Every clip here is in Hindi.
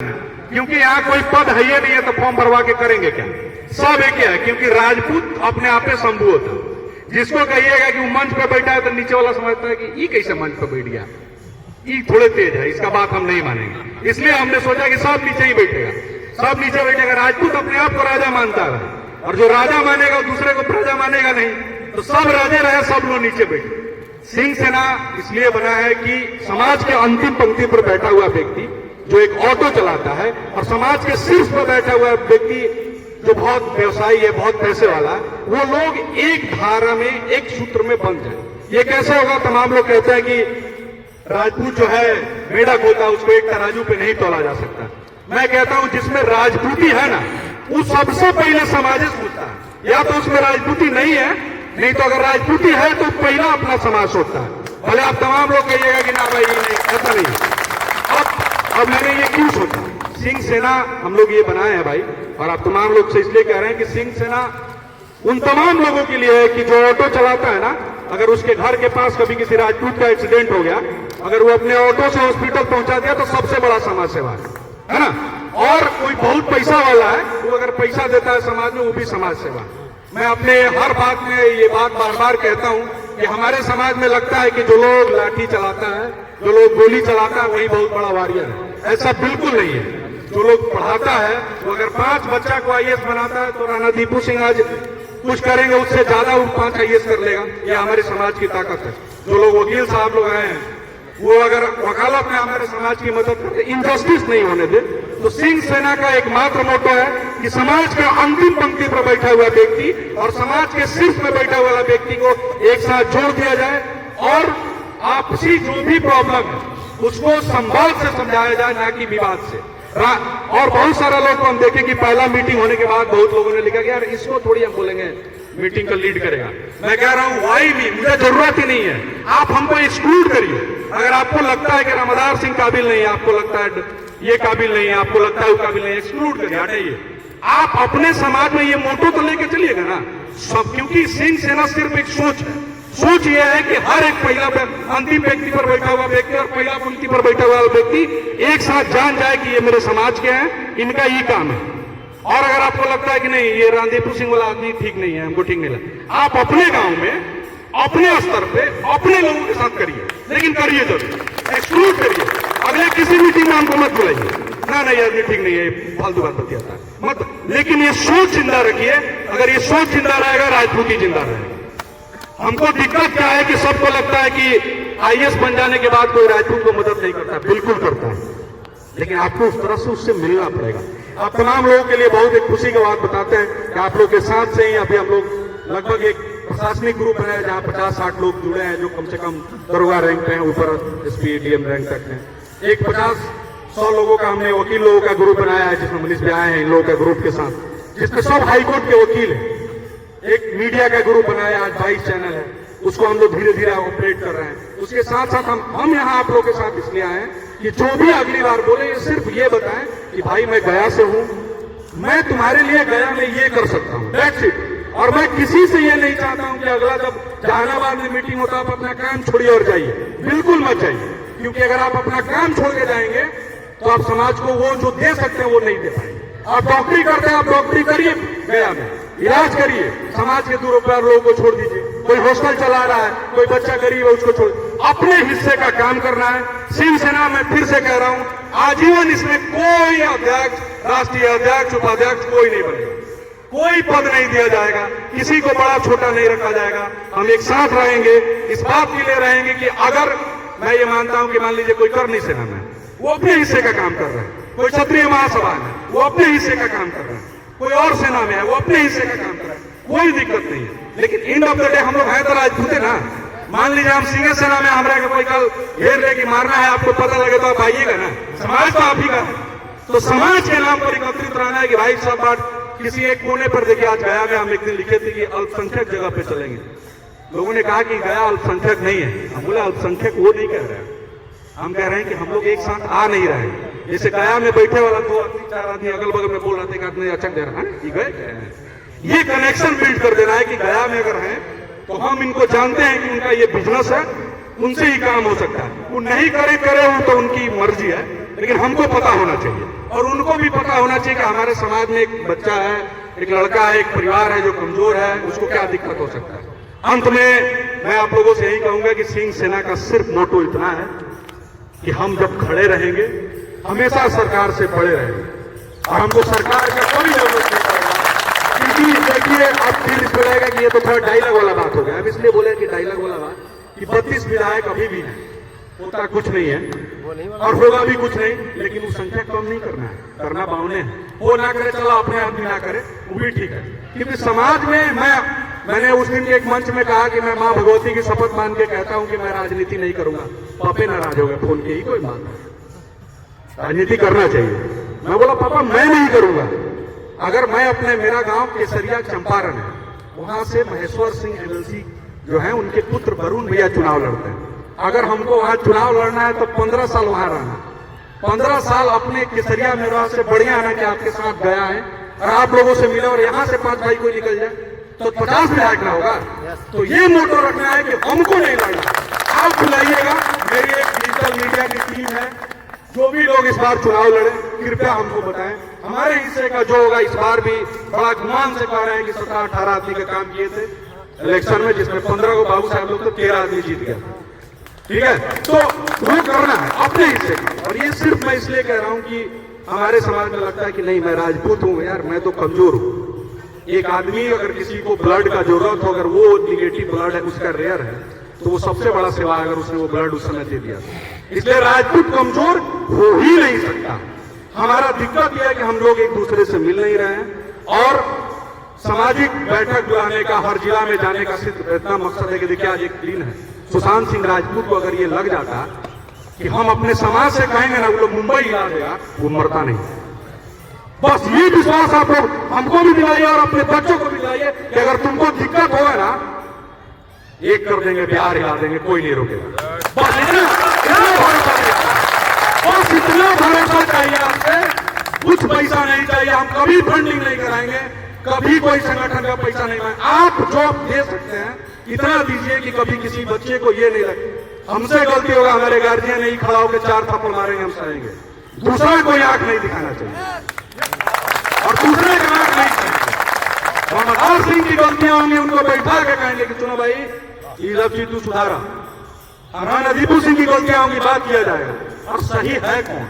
क्योंकि यहाँ कोई पद है ही नहीं है तो फॉर्म भरवा के करेंगे क्या? सब एक है, क्योंकि राजपूत अपने आप में शंभू होता है। जिसको कहिएगा कि वो मंच पे बैठा है तो नीचे वाला समझता है कि ये कैसे मंच पे बैठ गया, ये थोड़े तेज है, इसका बात हम नहीं मानेंगे। इसलिए हमने सोचा कि सब नीचे ही बैठेगा, सब नीचे बैठेगा। राजपूत अपने आप को राजा मानता है, और जो राजा मानेगा वो दूसरे को प्रजा मानेगा नहीं, तो सब राजे रहे, सब लोग नीचे बैठे। सिंह सेना इसलिए बना है कि समाज के अंतिम पंक्ति पर बैठा हुआ व्यक्ति जो एक ऑटो चलाता है, और समाज के शीर्ष पर बैठा हुआ व्यक्ति जो बहुत व्यवसायी है, बहुत पैसे वाला है, वो लोग एक धारा में, एक सूत्र में बंध जाए। ये कैसे होगा? तमाम लोग कहते हैं कि राजपूत जो है मेढक होता है, उसको एक तराजू पे नहीं तोला जा सकता। मैं कहता हूं जिसमें राजपूती है ना, वो सबसे पहले समाज सोचता है। या तो उसमें राजपूती नहीं है, नहीं तो अगर राजपूती है तो पहला अपना समाज सोचता है। भले आप तमाम लोग कहिएगा कि ना भाई ये नहीं, ऐसा नहीं। अब मैंने ये क्यों सोचा, सिंह सेना हम लोग ये बनाए हैं भाई, और आप तमाम लोग से इसलिए कह रहे हैं कि सिंह सेना उन तमाम लोगों के लिए है कि जो ऑटो चलाता है ना, अगर उसके घर के पास कभी किसी राजपूत का एक्सीडेंट हो गया, अगर वो अपने ऑटो से हॉस्पिटल पहुंचा दिया तो सबसे बड़ा समाज सेवा है ना। और कोई बहुत पैसा वाला है, वो अगर पैसा देता है समाज में, वो भी समाज सेवा। मैं अपने हर बात में ये बात बार बार कहता हूं कि हमारे समाज में लगता है कि जो लोग लाठी चलाता है, जो लोग गोली चलाता है, वही बहुत बड़ा वॉरियर है। ऐसा बिल्कुल नहीं है। जो लोग पढ़ाता है, वो अगर 5 बच्चा को आईएएस बनाता है तो राणा दीपू सिंह आज कुछ करेंगे, उससे ज्यादा वो 5 आईएएस कर लेगा। ये हमारे समाज की ताकत है। जो लोग वकील साहब लोग आए हैं, वो अगर वकालत में हमारे समाज की मदद करते, इनजस्टिस नहीं होने दे, तो सिंह सेना का एकमात्र मोटो है कि समाज के अंतिम पंक्ति पर बैठा हुआ व्यक्ति और समाज के शीर्ष में बैठा हुआ व्यक्ति को एक साथ जोड़ दिया जाए, और आपसी जो भी प्रॉब्लम है उसको संवाद से समझाया जाए, ना कि विवाद से। और बहुत सारा लोग को हम देखें कि पहला मीटिंग होने के बाद बहुत लोगों ने लिखा कि यार इसको थोड़ी हम बोलेंगे मीटिंग का लीड करेगा। मैं कह रहा हूं वाई भी, मुझे जरूरत ही नहीं है। आप हमको एक्सक्लूड करिए। अगर आपको लगता है कि रामदार सिंह काबिल नहीं है, आपको लगता है ये काबिल नहीं है, आपको लगता है वो काबिल नहीं है, एक्सक्लूड करिए, हटाइए। आप अपने समाज में ये मोटो तो लेके चलिएगा ना सब, क्योंकि सिंह सेना सिर्फ एक सोच है। सोच यह है कि हर एक पहला अंतिम व्यक्ति पर बैठा हुआ व्यक्ति और पहला पंक्ति पर बैठा हुआ व्यक्ति एक साथ जान जाए कि ये मेरे समाज के हैं, इनका ये काम है। और अगर आपको लगता है कि नहीं ये रामदीपू सिंह वाला आदमी ठीक नहीं है, हमको ठीक नहीं लगा, आप अपने गांव में अपने स्तर पे अपने लोगों के साथ करिए, लेकिन करिए जरूर, एक्सक्लूड करिए। अगले किसी मीटिंग में हमको मत बुलाइए, ना नहीं आदमी ठीक नहीं है, फालतू बात बतियाता है मत। लेकिन ये सोच जिंदा रखिए। अगर ये सोच जिंदा रहेगा, राजपूती जिंदा रहेगा। हमको दिक्कत क्या है कि सबको लगता है कि आईएएस बन जाने के बाद कोई राजपूत को मदद नहीं करता। बिल्कुल करता है, लेकिन आपको उस तरह से उससे मिलना पड़ेगा। आप तमाम लोगों के लिए बहुत एक खुशी की बात बताते हैं कि आप लोग के साथ से ही अभी हम लोग लगभग एक प्रशासनिक ग्रुप है जहां 50-60 लोग जुड़े हैं, जो कम से कम दरोगा रैंक पे हैं, ऊपर एसपी डीएम रैंक तक हैं। एक 50-100 लोगों का हमने वकील लोगों का ग्रुप बनाया है, जिसमें मनीष भी आए हैं इन लोगों के ग्रुप के साथ, जिसमें सब हाईकोर्ट के वकील हैं। एक मीडिया का ग्रुप बनाया, आज 22 चैनल है, उसको हम लोग धीरे धीरे ऑपरेट कर रहे हैं। उसके साथ साथ हम यहाँ आप लोगों के साथ इसलिए आए हैं कि जो भी अगली बार बोले, ये सिर्फ ये बताएं कि भाई मैं गया से हूँ, मैं तुम्हारे लिए गया में ये कर सकता हूँ, दैट्स इट। और मैं किसी से ये नहीं चाहता हूँ कि अगला जब जहानाबाद में मीटिंग होता आप अपना काम छोड़िए और जाइए, बिल्कुल मत जाइए। क्योंकि अगर आप अपना काम छोड़ के जाएंगे तो आप समाज को वो जो दे सकते हैं वो नहीं दे पाएंगे। आप डॉक्टरी करते हैं, आप डॉक्टरी करिए, गया में इलाज करिए, समाज के दुरुपयोग लोगों को छोड़ दीजिए। कोई हॉस्टल चला रहा है, कोई बच्चा गरीब है, उसको छोड़, अपने हिस्से का काम करना है। सिंह सेना में फिर से कह रहा हूं, आजीवन इसमें कोई अध्यक्ष, राष्ट्रीय अध्यक्ष, उपाध्यक्ष कोई नहीं बनेगा, कोई पद नहीं दिया जाएगा, किसी को बड़ा छोटा नहीं रखा जाएगा। हम एक साथ रहेंगे, इस बात के लिए रहेंगे कि अगर मैं ये मानता हूं कि मान लीजिए कोई करनी सेना में वो अपने हिस्से का काम कर रहा है, कोई क्षत्रिय महासभा में वो अपने हिस्से का काम कर रहा है, कोई और सेना में है वो अपने हिस्से का काम कर रहा है, कोई दिक्कत नहीं है। लेकिन एंड ऑफ द डे हम लोग हैं तो राजपूत है ना। मान लीजिए हम सिंह सेना में हमारे कोई कल घेर लेके मारना है, आपको पता लगे तो आप आइएगा ना, समाज तो आप ही का। तो समाज के नाम पर एकत्रित रहना है कि भाई सब बात किसी एक कोने पर देखिए। आज गया में हम एक दिन लिखे थे कि अल्पसंख्यक जगह पे चलेंगे। लोगों ने कहा कि गया अल्पसंख्यक नहीं है। हम बोले अल्पसंख्यक वो नहीं कह रहे हैं, हम कह रहे हैं कि हम लोग एक साथ आ नहीं रहे। जैसे गया में बैठे वाला 2 आदमी 4 आदमी अगल बगल में बोल रहे थे कि आदमी अच्छा दे रहा है, ये गए, ये कनेक्शन बिल्ड कर देना है कि गया में अगर है तो हम इनको जानते हैं कि उनका ये बिजनेस है, उनसे ही काम हो सकता है। वो नहीं करे वो तो उनकी मर्जी है, लेकिन हमको पता होना चाहिए और उनको भी पता होना चाहिए कि हमारे समाज में एक बच्चा है, एक लड़का है, एक परिवार है जो कमजोर है, उसको क्या दिक्कत हो सकता है। अंत में मैं आप लोगों से यही कहूंगा कि सिंह सेना का सिर्फ मोटो इतना है कि हम जब खड़े रहेंगे हमेशा सरकार से बड़े रहेंगे और हमको सरकार का कोई जरूरत नहीं पड़ेगा। क्योंकि देखिए अब फिर इसको लगेगा कि ये तो थोड़ा डायलॉग वाला बात हो गया। अब इसलिए बोले कि डायलॉग वाला बात कि 32 विधायक अभी भी है, होता कुछ नहीं है और होगा भी कुछ नहीं, लेकिन वो संख्या कम नहीं करना है, करना बावने है। वो ना करे चलो अपने आदमी ना करे वो भी ठीक है, क्योंकि समाज में मैंने उस दिन एक मंच में कहा कि मैं मां भगवती की शपथ मान के कहता हूं कि मैं राजनीति नहीं करूंगा। पापे नाराज हो गए, फोन के ही कोई बात नहीं, राजनीति करना चाहिए। मैं बोला पापा मैं नहीं करूंगा। अगर मैं मेरा गांव केसरिया चंपारण है, वहां से महेश्वर सिंह एमएलसी जो है उनके पुत्र वरुण भैया चुनाव लड़ते हैं। अगर हमको वहां चुनाव लड़ना है तो 15 साल वहां रहना, 15 साल अपने केसरिया में रहा से बढ़िया है ना कि आपके साथ गया है और आप लोगों से मिला और यहां से 5 भाई कोई निकल जाए तो 50 विधायक ना होगा। तो ये मोटो रखना है कि हमको नहीं लड़ना। आप बुलाइएगा, मेरी एक डिजिटल मीडिया की टीम है, जो भी लोग इस बार चुनाव लड़े कृपया हमको बताएं। हमारे हिस्से का जो होगा, इस बार भी बड़ा गुमान से कह रहे हैं कि 17-18 आदमी का काम किए थे इलेक्शन में, जिसमें 15 को बाबू साहब लोग तो 13 आदमी जीत गया। ठीक है, तो वो करना है अपने हिस्से का। और ये सिर्फ मैं इसलिए कह रहा हूं कि हमारे समाज में लगता है कि नहीं मैं राजपूत हूं यार, मैं तो कमजोर हूं। एक आदमी अगर किसी को ब्लड का जरूरत हो, अगर वो निगेटिव ब्लड है, उसका रेयर है, तो वो सबसे बड़ा सेवा अगर उसने वो ब्लड उस समय दे दिया। इसलिए राजपूत कमजोर हो ही नहीं सकता। हमारा दिक्कत यह है कि हम लोग एक दूसरे से मिल नहीं रहे हैं और सामाजिक बैठक बुलाने का, हर जिला में जाने का सिर्फ इतना मकसद है कि देखिए आज एक दिन है, सुशांत सिंह राजपूत को अगर ये लग जाता कि हम अपने समाज से कहेंगे ना वो लोग मुंबई हिला देगा, वो मरता नहीं। बस ये विश्वास आप लोग हमको भी दिलाइए और अपने बच्चों को भी दिलाइए कि अगर तुमको दिक्कत होगा ना, एक कर देंगे, बिहार हिला देंगे, कोई नहीं रोकेगा। बस इतना भरोसा चाहिए आपसे, कुछ पैसा नहीं चाहिए, हम कभी फंडिंग नहीं कराएंगे, कभी कोई संगठन का पैसा नहीं मांगे। आप जो दे सकते हैं इतना दीजिए कि कभी किसी बच्चे को ये नहीं लगे हमसे गलती होगा, हमारे गार्जियन नहीं खड़ा होकर 4 थप्पड़ मारेंगे, हम सहेंगे। दूसरा कोई आंख नहीं दिखाना चाहिए और दूसरे का आंख नहीं दिखाना। रमदास सिंह की गलतियां होंगी, उनको बैठा के कहेंगे कि सुनो भाई ये सब चीज तू सुधारा। हमारा दीपू सिंह की गलतियां होंगी, बात किया जाएगा। और सही है कौन?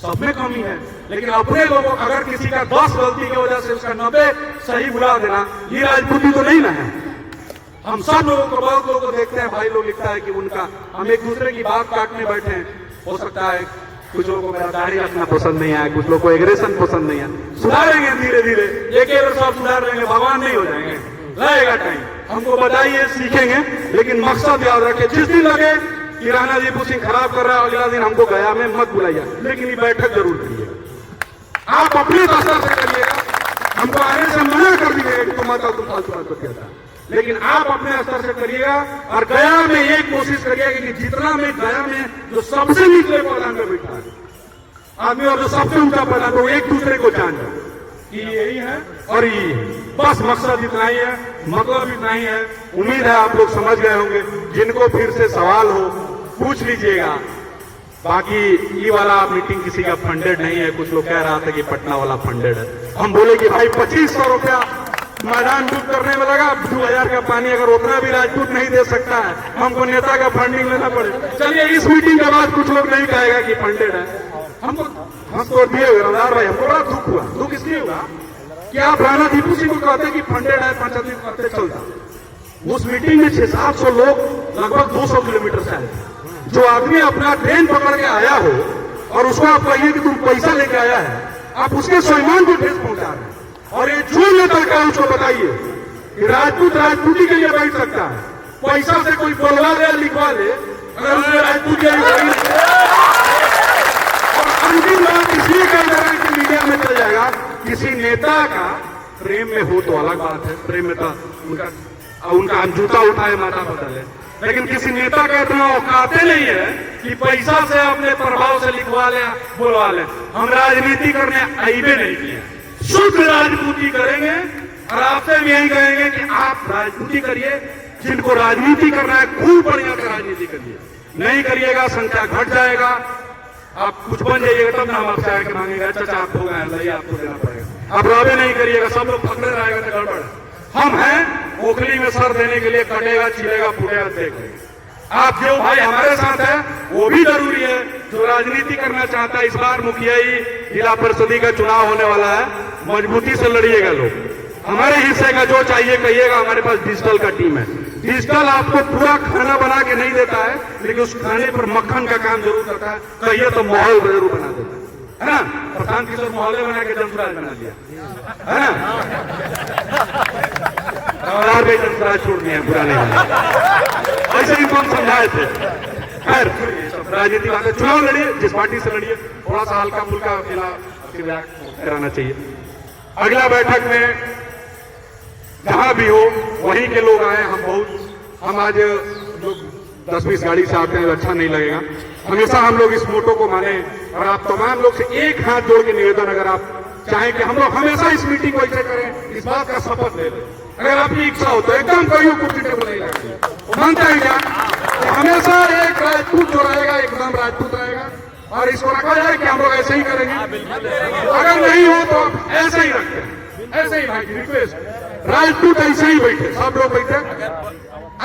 सब में कमी है, लेकिन अपने लोगों अगर किसी का 10 गलती की वजह से उसका 90 सही बुला देना, ये राजपूती तो नहीं ना है। हम सब लोगों को, बहुत लोगों को देखते हैं, भाई लोग लिखता है कि उनका हम एक दूसरे की बात काटने बैठे हैं। हो सकता है कुछ लोगों को मेरा दाढ़ी रखना पसंद नहीं आया, कुछ लोगों को एग्रेशन पसंद नहीं आया। सुधारेंगे धीरे धीरे, एक सब सुधार रहेंगे, भगवान नहीं हो जाएंगे, लगेगा टाइम। हमको बताइए, सीखेंगे, लेकिन मकसद याद रखें। जिस दिन लगे कि राणा दीपू सिंह खराब कर रहा है, अगला दिन हमको गया में मत बुलाइए, लेकिन ये बैठक जरूर करिएगा। आप अपने स्तर से करिएगा, हमको आने से मना कर दीजिएगा कि तुम फालतू बात किया था, लेकिन आप अपने स्तर से करिएगा। और गया में ये कोशिश करिएगा कि जितना में गया में जो सबसे निचले पहलान में बैठा है आदमी और जो सबसे ऊंचा पहलान, वो एक दूसरे को जान जाए कि यही है और यही है। बस मकसद इतना ही है, मतलब इतना ही है। उम्मीद है आप लोग समझ गए होंगे। जिनको फिर से सवाल हो पूछ लीजिएगा। बाकी ये वाला मीटिंग किसी का फंडेड नहीं है। कुछ लोग कह रहा था कि पटना वाला फंडेड है। हम बोले कि भाई 2500 रुपया मैदान बुक करने में लगा, 2000 का पानी अगर उतना भी राजपूत नहीं दे सकता है, हमको नेता का फंडिंग लेना पड़े। चलिए इस मीटिंग के बाद कुछ लोग नहीं कहेगा कि फंडेड है। हमको दिए हुए रमदार भाई, हमको बड़ा दुख हुआ। दुख इसलिए हुआ कि आप राणा दीपू सिंह को कहते कि फंडेड है, 5 आदमी करते चलता। उस मीटिंग में 600-700 लोग लगभग 200 किलोमीटर से आए। जो आदमी अपना ट्रेन पकड़ के आया हो और उसको आप कहिए कि तुम पैसा लेके आया है, आप उसके स्वयं को ठेस पहुंचा रहे हैं। और ये जो नेता का उसको बताइए कि राजपूत राजपूती के लिए बैठ सकता है, पैसा से कोई बोलवा ले लिखवा ले, अगर उसने राजपूत अंतिम बात इसलिए कह रहा है कि मीडिया में चल जाएगा। किसी नेता का प्रेम में हो तो अलग बात है, प्रेम में तो उनका जूता उठाए माथा बदले, लेकिन किसी नेता का इतना औकाते नहीं है कि पैसा से अपने प्रभाव से लिखवा ले, बोलवा ले। हम राजनीति करने आईबे नहीं किए, शुद्ध राजनीति करेंगे। और आपसे भी यही कहेंगे कि आप राजनीति करिए, जिनको राजनीति करना है खूब बढ़िया से राजनीति करिए। नहीं करिएगा संख्या घट जाएगा, आप कुछ बन जाइएगा तब ना हम आपसे आके मांगेगा चाचा आप हो गए भैया आपको देना पड़ेगा। आप रबे नहीं करिएगा, सब लोग पकड़े रहेगा तो गड़बड़। हम हैं ओखली में सर देने के लिए, कटेगा चिलेगा फूटेगा देख लेंगे। आप जो भाई हमारे साथ है वो भी जरूरी है। जो राजनीति करना चाहता है, इस बार मुखियाई जिला परिषद का चुनाव होने वाला है, मजबूती से लड़िएगा लोग। हमारे हिस्से का जो चाहिए कहिएगा, हमारे पास डिजिटल का टीम है। डिजिटल आपको पूरा खाना बना के नहीं देता है, लेकिन उस खाने पर मक्खन का काम जरूर करता है। कहिए तो माहौल जरूर बना देता है ना। प्रशांत किशोर मोहल्ले बना के जनसुराज बना दिया है ना। और भी जनसुराज छोड़ दिया, बुरा नहीं होगा। ऐसे ही हम समझाए थे। खैर राजनीति बात है, चुनाव लड़िए, जिस पार्टी से लड़िए, थोड़ा सा हल्का फुल्का कराना चाहिए। अगला बैठक में जहां भी हो वहीं के लोग आए। हम आज जो 10-20 गाड़ी से आते हैं अच्छा नहीं लगेगा। हमेशा हम लोग इस मोटो को माने और आप तमाम लोग से एक हाथ जोड़ के निवेदन, अगर आप चाहें कि हम लोग हमेशा इस मीटिंग को ऐसे करें, इस बात का शपथ ले लें। अगर आपकी इच्छा हो तो एकदम कहीं कुर्सी टेबल नहीं लगेगा, मानते हैं क्या? तो हमेशा एक राजपूत जो रहेगा एकदम राजपूत रहेगा और इसको रखा जाए कि हम लोग ऐसे ही करेंगे। अगर नहीं हो तो ऐसे ही रखते हैं, ऐसे ही भाई रिक्वेस्ट, राजपूत ऐसे ही बैठे, सब लोग बैठे।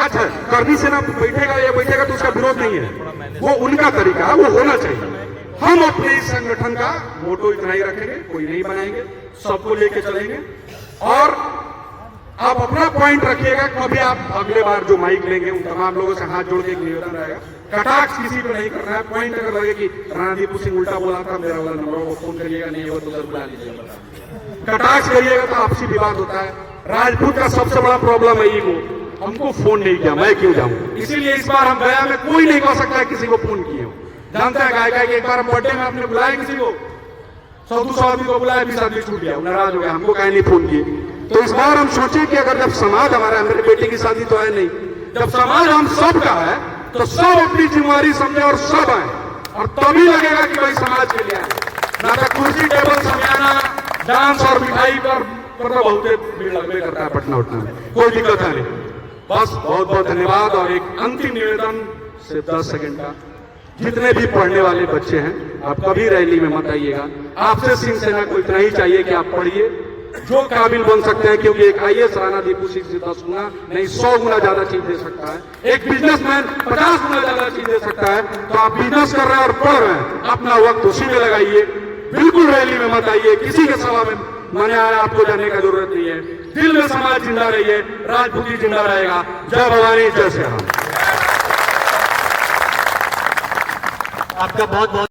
अच्छा कर्मी सेना बैठेगा या बैठेगा तो उसका विरोध नहीं है, वो उनका तरीका है, वो होना चाहिए। हम अपने इस संगठन का मोटो इतना ही रखेंगे, कोई नहीं बनाएंगे, सबको लेके चलेंगे। और आप अपना पॉइंट रखिएगा। कभी आप अगले बार जो माइक लेंगे उन तमाम लोगों से हाथ जोड़ के निवेदन रहेगा, कटाक्ष किसी को नहीं करना है। पॉइंट अगर लगे कि रणदीप सिंह उल्टा बोला था, मेरा वाला नंबर को फोन करिएगा, नहीं हो तो उधर बुला लीजिएगा। कटाक्ष करिएगा तो आपसी विवाद होता है। राजपूत का सबसे बड़ा प्रॉब्लम है ईगो। हमको फोन नहीं किया, मैं क्यों जाऊं? इसीलिए इस बार हम गया में कोई नहीं कह सकता है किसी को फोन किए। जानता है गायका कि एक बार हम बर्थडे में आपने बुलाया किसी को, 100-200 आदमी को बुलाया, 20 आदमी छूट गया, नाराज हो गया, हमको कहीं नहीं फोन किए। तो इस बार हम सोचे कि अगर जब समाज हमारा, मेरे बेटे की शादी तो है नहीं, जब समाज हम सब का है तो सब अपनी जिम्मेवारी समझे और सब आए, और तभी लगेगा कि भाई समाज के लिए आए। ना तो कुर्सी टेबल समझाना, डांस और मिठाई पर बहुत भीड़ लगने करता है पटना उठना में, कोई दिक्कत है नहीं। बस बहुत बहुत धन्यवाद। और एक अंतिम निवेदन से 10 सेकंड का, जितने भी पढ़ने वाले बच्चे हैं आप कभी रैली में मत आइएगा। आपसे शिवसेना को इतना ही चाहिए कि आप पढ़िए, जो काबिल बन सकते हैं, क्योंकि एक IAS राणा दीपू सिंह से 10 गुना नहीं 100 गुना ज्यादा चीज दे सकता है। एक बिजनेसमैन 50 गुना ज्यादा चीज दे सकता है। तो आप बिजनेस कर रहे हैं और पढ़ रहे हैं, अपना वक्त उसी में लगाइए। बिल्कुल रैली में मत आइए, किसी के सभा में माने आपको जाने का जरूरत नहीं है। दिल में समाज जिंदा रहिए, राजपूती जिंदा रहेगा। जय भवानी, जय श्री राम। आपका बहुत बहुत